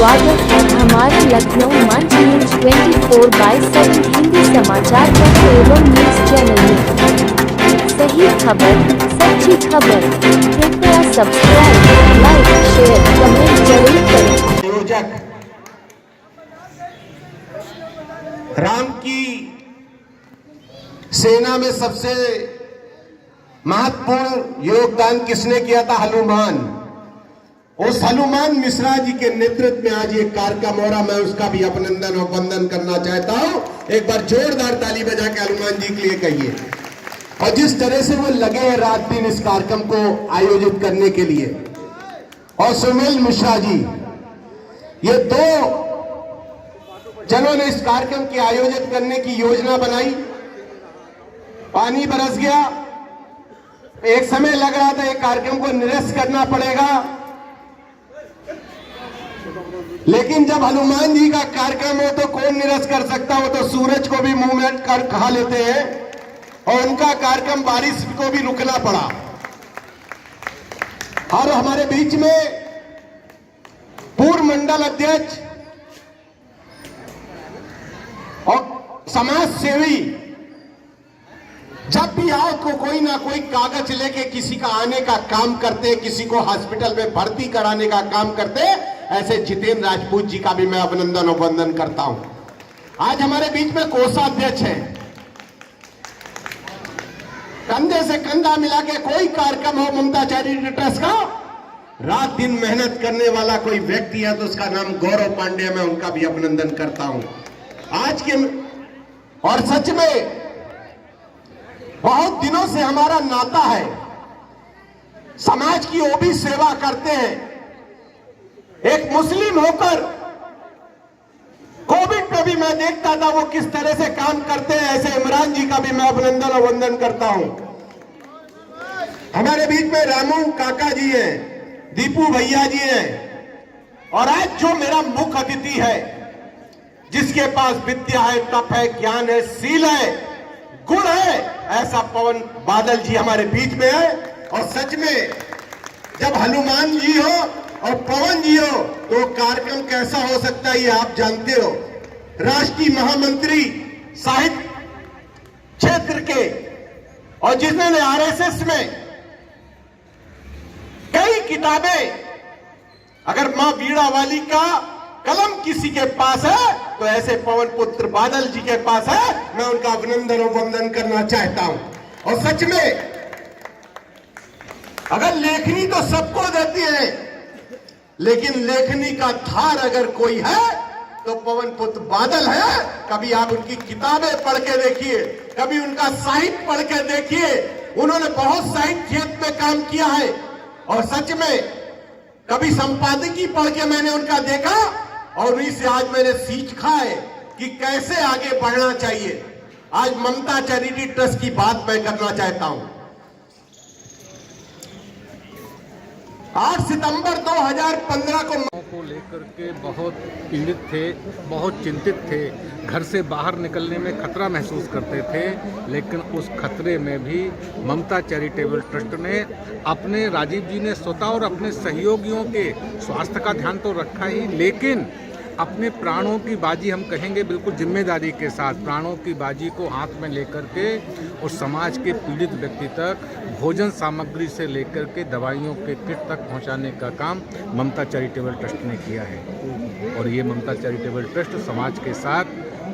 स्वागत है हमारे लखनऊ मंच न्यूज 24/7 हिंदी समाचार पत्र एवं न्यूज चैनल में सही खबर, सच्ची खबर। कृपया सब्सक्राइब, लाइक, शेयर, कमेंट जरूर करें। आयोजक राम की सेना में सबसे महत्वपूर्ण योगदान किसने किया था? हनुमान। उस हनुमान मिश्रा जी के नेतृत्व में आज ये कार्यक्रम हो रहा, मैं उसका भी अभिनंदन और वंदन करना चाहता हूं। एक बार जोरदार ताली बजा के हनुमान जी के लिए कहिए। और जिस तरह से वो लगे हैं रात दिन इस कार्यक्रम को आयोजित करने के लिए, और सुनील मिश्रा जी, ये दो जनों ने इस कार्यक्रम की आयोजित करने की योजना बनाई। पानी बरस गया, एक समय लग रहा था एक कार्यक्रम को निरस्त करना पड़ेगा, लेकिन जब हनुमान जी का कार्यक्रम हो तो कौन निरस्त कर सकता? हो तो सूरज को भी मुंह में कर खा लेते हैं, और उनका कार्यक्रम बारिश को भी रुकना पड़ा। और हमारे बीच में पूर्व मंडल अध्यक्ष और समाज सेवी, जब भी आओ तो कोई ना कोई कागज लेके किसी का आने का काम करते, किसी को हॉस्पिटल में भर्ती कराने का काम करते। ऐसे जितेंद्र राजपूत जी का भी मैं अभिनंदन और वंदन करता हूं। आज हमारे बीच में कोषाध्यक्ष है। कंधे से कंधा मिला के कोई कार्यक्रम हो ममता चैरिटी ट्रस्ट का, रात दिन मेहनत करने वाला कोई व्यक्ति है तो उसका नाम गौरव पांडे, मैं उनका भी अभिनंदन करता हूं। आज के और सच में बहुत दिनों से हमारा नाता है, समाज की वो भी सेवा करते हैं। एक मुस्लिम होकर कोविड में भी मैं देखता था वो किस तरह से काम करते हैं, ऐसे इमरान जी का भी मैं अभिनंदन और वंदन करता हूं। हमारे बीच में रामू काका जी हैं, दीपू भैया जी हैं, और आज जो मेरा मुख्य अतिथि है, जिसके पास विद्या है, तप है, ज्ञान है, शील है, गुण है, ऐसा पवन बादल जी हमारे बीच में है। और सच में जब हनुमान जी हो और पवन जी हो तो कार्यक्रम कैसा हो सकता है ये आप जानते हो। राष्ट्रीय महामंत्री साहित्य क्षेत्र के, और जिन्होंने आरएसएस में कई किताबें, अगर मां वीणा वाली का कलम किसी के पास है तो ऐसे पवन पुत्र बादल जी के पास है, मैं उनका अभिनंदन और वंदन करना चाहता हूं। और सच में अगर लेखनी तो सबको देती है, लेकिन लेखनी का धार अगर कोई है तो पवन पुत्र बादल है। कभी आप उनकी किताबें पढ़ के देखिए, कभी उनका साहित्य पढ़ के देखिए, उन्होंने बहुत साहित्य क्षेत्र में काम किया है। और सच में कभी संपादकीय पढ़ के मैंने उनका देखा, और उन्हीं से आज मैंने सीखा है कि कैसे आगे बढ़ना चाहिए। आज ममता चैरिटी ट्रस्ट की बात मैं करना चाहता हूं। 8 सितंबर 2015 को लेकर के बहुत पीड़ित थे, बहुत चिंतित थे, घर से बाहर निकलने में खतरा महसूस करते थे। लेकिन उस खतरे में भी ममता चैरिटेबल ट्रस्ट ने अपने, राजीव जी ने स्वतः और अपने सहयोगियों के स्वास्थ्य का ध्यान तो रखा ही, लेकिन अपने प्राणों की बाजी, हम कहेंगे बिल्कुल जिम्मेदारी के साथ, प्राणों की बाजी को हाथ में लेकर के उस समाज के पीड़ित व्यक्ति तक भोजन सामग्री से लेकर के दवाइयों के किट तक पहुंचाने का काम ममता चैरिटेबल ट्रस्ट ने किया है। और ये ममता चैरिटेबल ट्रस्ट समाज के साथ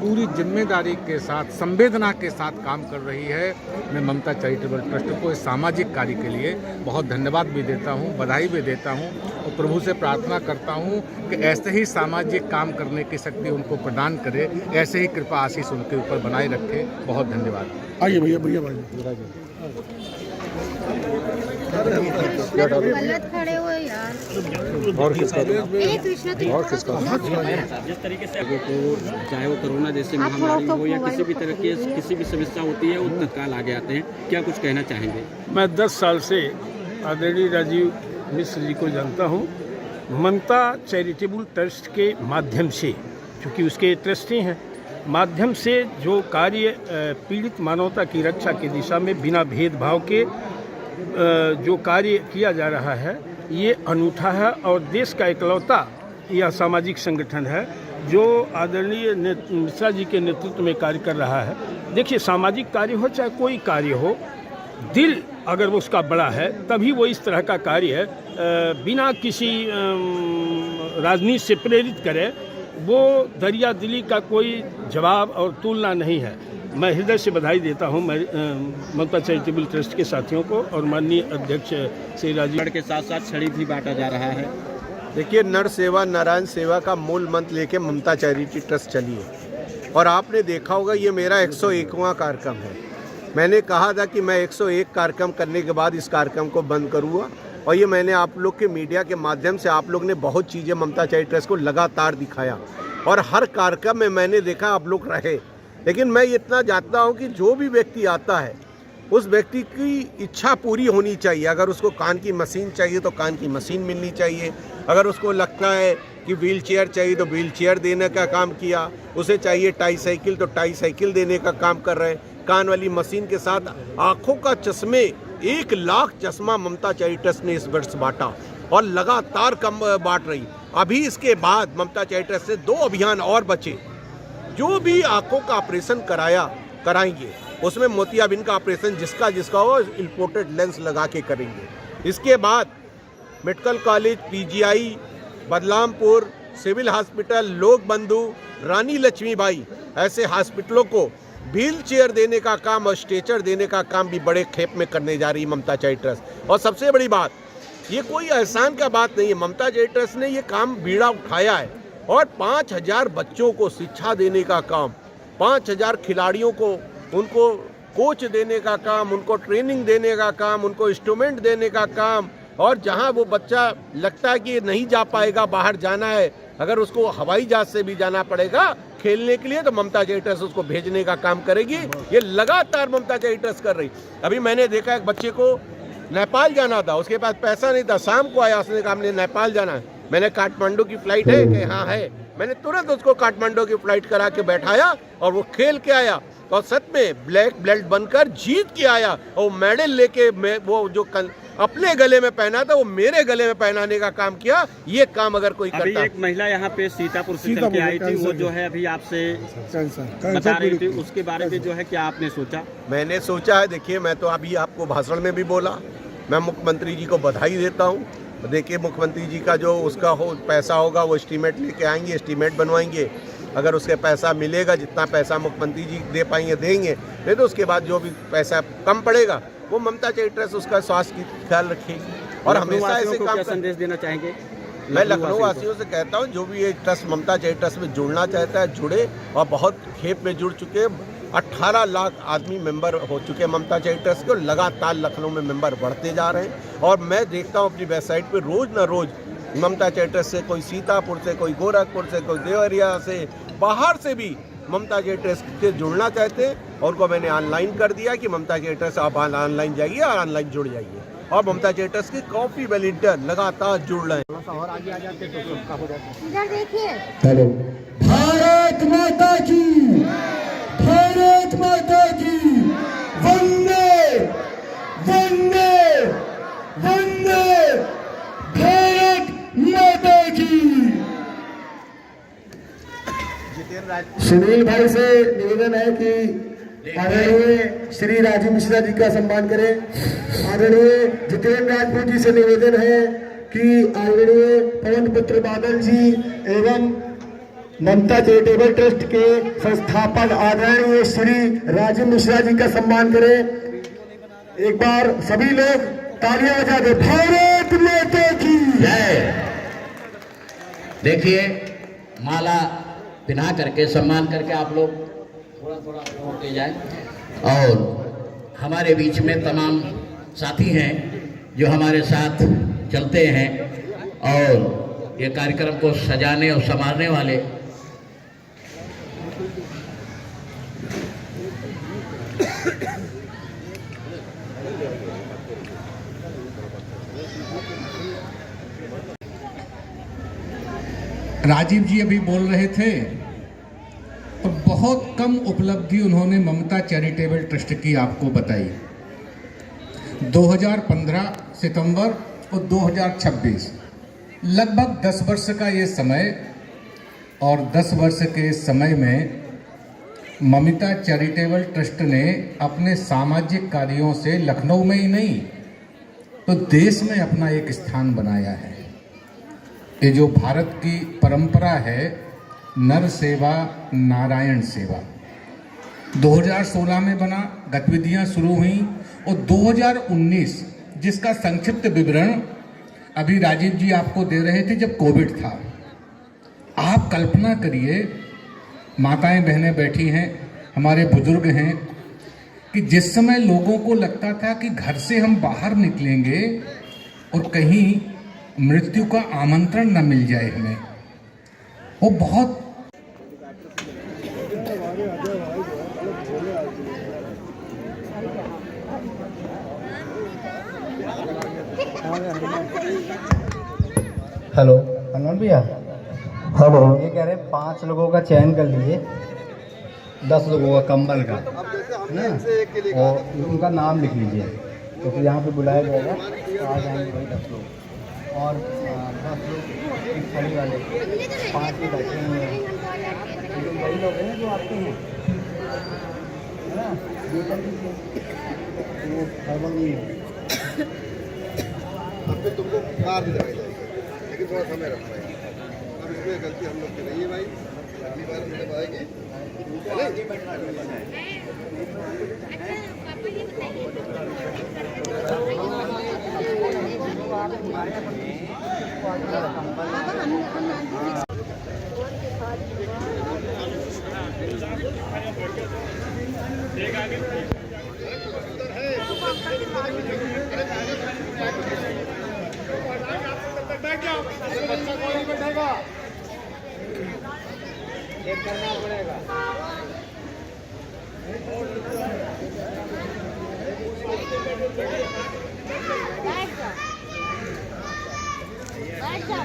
पूरी जिम्मेदारी के साथ, संवेदना के साथ काम कर रही है। मैं ममता चैरिटेबल ट्रस्ट को इस सामाजिक कार्य के लिए बहुत धन्यवाद भी देता हूं, बधाई भी देता हूं, और प्रभु से प्रार्थना करता हूं कि ऐसे ही सामाजिक काम करने की शक्ति उनको प्रदान करे, ऐसे ही कृपा आशीष उनके ऊपर बनाए रखे। बहुत धन्यवाद। आइए भैया भैया गलत खड़े हुए यार। और किसका जिस तरीके से चाहे वो कोरोना जैसी महामारी हो या किसी भी तरह की किसी भी समस्या होती है, वो तत्काल आगे आते हैं। क्या कुछ कहना चाहेंगे? मैं 10 साल से आदरणीय राजीव मिश्र जी को जानता हूँ। ममता चैरिटेबल ट्रस्ट के माध्यम से, चूँकि उसके ट्रस्टी हैं, माध्यम से जो कार्य पीड़ित मानवता की रक्षा की दिशा में बिना भेदभाव के जो कार्य किया जा रहा है, ये अनूठा है और देश का इकलौता यह सामाजिक संगठन है जो आदरणीय मिश्रा जी के नेतृत्व में कार्य कर रहा है। देखिए, सामाजिक कार्य हो चाहे कोई कार्य हो, दिल अगर वो उसका बड़ा है तभी वो इस तरह का कार्य बिना किसी राजनीति से प्रेरित करे, वो दरिया दिली का कोई जवाब और तुलना नहीं है। मैं हृदय से बधाई देता हूं मैं ममता चैरिटेबल ट्रस्ट के साथियों को और माननीय अध्यक्ष श्री राजीव के साथ साथ छड़ी भी बांटा जा रहा है। देखिए, नर सेवा नारायण सेवा का मूल मंत्र लेके ममता चैरिटी ट्रस्ट चली है और आपने देखा होगा ये मेरा 101वां कार्यक्रम है। मैंने कहा था कि मैं 101 कार्यक्रम करने के बाद इस कार्यक्रम को बंद करूँगा और ये मैंने आप लोग के मीडिया के माध्यम से आप लोग ने बहुत चीज़ें ममता चैरिटी ट्रस्ट को लगातार दिखाया और हर कार्यक्रम में मैंने देखा आप लोग रहे। लेकिन मैं इतना जानता हूँ कि जो भी व्यक्ति आता है उस व्यक्ति की इच्छा पूरी होनी चाहिए। अगर उसको कान की मशीन चाहिए तो कान की मशीन मिलनी चाहिए, अगर उसको लगता है कि व्हील चेयर चाहिए तो व्हील चेयर देने का काम किया, उसे चाहिए टाई साइकिल तो टाई साइकिल देने का काम कर रहे हैं। कान वाली मशीन के साथ आँखों का चश्मे 1 लाख चश्मा ममता चैरिटी ट्रस्ट ने इस वर्ष बांटा और लगातार कम बांट रही। अभी इसके बाद ममता चैरिटी ट्रस्ट से 2 अभियान और बचे। जो भी आंखों का ऑपरेशन कराएंगे उसमें मोतियाबिंद का ऑपरेशन जिसका हो इंपोर्टेड लेंस लगा के करेंगे। इसके बाद medical college, PGI, Balrampur, civil hospital, Lok Bandhu, रानी लक्ष्मीबाई ऐसे हॉस्पिटलों को व्हील चेयर देने का काम और स्ट्रेचर देने का काम भी बड़े खेप में करने जा रही है ममता चैरिटी ट्रस्ट। और सबसे बड़ी बात, ये कोई एहसान का बात नहीं है, ममता चैरिटी ट्रस्ट ने ये काम बीड़ा उठाया है और 5000 बच्चों को शिक्षा देने का काम, 5000 खिलाड़ियों को उनको कोच देने का काम, उनको ट्रेनिंग देने का काम, उनको इंस्ट्रूमेंट देने का काम। और जहां वो बच्चा लगता है कि नहीं जा पाएगा, बाहर जाना है, अगर उसको हवाई जहाज से भी जाना पड़ेगा खेलने के लिए तो ममता चैरिटी ट्रस्ट उसको भेजने का काम करेगी। ये लगातार ममता चैरिटी ट्रस्ट कर रही। अभी मैंने देखा एक बच्चे को नेपाल जाना था, उसके पास पैसा नहीं था, शाम को आया, उसने कहा हमने नेपाल जाना है। मैंने काठमांडू की फ्लाइट है कि हाँ है, मैंने तुरंत उसको काठमांडू की फ्लाइट करा के बैठाया और वो खेल के आया और सच में ब्लैक बेल्ट बनकर जीत के आया और मेडल लेके वो जो अपने गले में पहना था वो मेरे गले में पहनाने का काम किया। ये काम अगर कोई करता। अभी एक महिला यहाँ पे सीतापुर से चल के आई थी, वो जो है अभी आपसे बता रही थी, उसके बारे में जो है क्या आपने सोचा? मैंने सोचा है, देखिए मैं तो अभी आपको भाषण में भी बोला, मैं मुख्यमंत्री जी को बधाई देता हूँ। देखिए, मुख्यमंत्री जी का जो उसका पैसा होगा वो एस्टीमेट लेके आएंगे, एस्टीमेट बनवाएंगे। अगर उसके पैसा मिलेगा, जितना पैसा मुख्यमंत्री जी दे पाएंगे देंगे, नहीं तो उसके बाद जो भी पैसा कम पड़ेगा वो ममता चैरिटी ट्रस्ट उसका स्वास्थ्य की ख्याल रखेगी। और हमेशा ऐसे काम संदेश देना चाहेंगे? मैं लखनऊ वासियों से कहता हूँ, जो भी ये ट्रस्ट ममता चैरिटी ट्रस्ट में जुड़ना चाहता है जुड़े, और बहुत खेप में जुड़ चुके। 18 लाख आदमी मेंबर हो चुके हैं ममता चैरिटी ट्रस्ट के, लगातार लखनऊ में मेंबर बढ़ते जा रहे हैं। और मैं देखता हूँ अपनी वेबसाइट पे रोज़ न रोज़ ममता चैरिटी ट्रस्ट से कोई सीतापुर से, कोई गोरखपुर से, कोई देवरिया से, बाहर से भी ममता चैरिटी ट्रस्ट से जुड़ना चाहते हैं। और उनको मैंने ऑनलाइन कर दिया कि ममता चैरिटी ट्रस्ट आप ऑनलाइन जाइए और ऑनलाइन जुड़ जाइए। और ममता चैरिटी ट्रस्ट के काफ़ी वॉलंटियर लगातार जुड़ रहे हैं। और आगे आ जाते तो सबका हो जाता। इधर देखिए। हेलो, भारत माता की, भारत माता की, वंदे वंदे वंदे भारत माता की। सुनील भाई से निवेदन है कि आदरणीय श्री राजीव मिश्रा जी का सम्मान करें। आदरणीय जितेंद्र राजपूत जी से निवेदन है कि आदरणीय पवन पुत्र बादल जी एवं ममता चैरिटेबल ट्रस्ट के संस्थापक आदरणीय श्री राजीव मिश्रा जी का सम्मान करें। एक बार सभी लोग तालियां बजा दे। भारत माता की जय। देखिए, माला पिना करके सम्मान करके आप लोग थोड़ा थोड़ा होते जाएं। और हमारे बीच में तमाम साथी हैं जो हमारे साथ चलते हैं और ये कार्यक्रम को सजाने और संवारने वाले राजीव जी अभी बोल रहे थे तो बहुत कम उपलब्धि उन्होंने ममता चैरिटेबल ट्रस्ट की आपको बताई। 2015 सितंबर और 2026 लगभग 10 वर्ष का ये समय और 10 वर्ष के समय में ममता चैरिटेबल ट्रस्ट ने अपने सामाजिक कार्यों से लखनऊ में ही नहीं तो देश में अपना एक स्थान बनाया है। ये जो भारत की परंपरा है नर सेवा नारायण सेवा 2016 में बना, गतिविधियां शुरू हुई और 2019 जिसका संक्षिप्त विवरण अभी राजीव जी आपको दे रहे थे जब कोविड था। आप कल्पना करिए, माताएं बहनें बैठी हैं, हमारे बुजुर्ग हैं, कि जिस समय लोगों को लगता था कि घर से हम बाहर निकलेंगे और कहीं मृत्यु का आमंत्रण न मिल जाए हमें, वो बहुत हेलो हनुमान भैया। हेलो, ये कह रहे 5 लोगों का चयन कर लिए, 10 लोगों का कंबल का ना, और उनका नाम लिख लीजिए क्योंकि यहाँ पे बुलाया जाएगा तो आ जाएंगे वही 10 लोग और 10 लोग एक थाली वाले 5 भी बैठे हुए हैं, लेकिन वही लोग हैं जो आपके हैं, है ना, ये कर लीजिए वो हड़बड़ नहीं है। तुमको कार भी लगाई जाएगी लेकिन थोड़ा समय रखना है। अब इसमें गलती हम लोग की नहीं है भाई, अगली बार हमने बताएंगे उनको आगे बैठना करना पड़ेगा। बैठ जा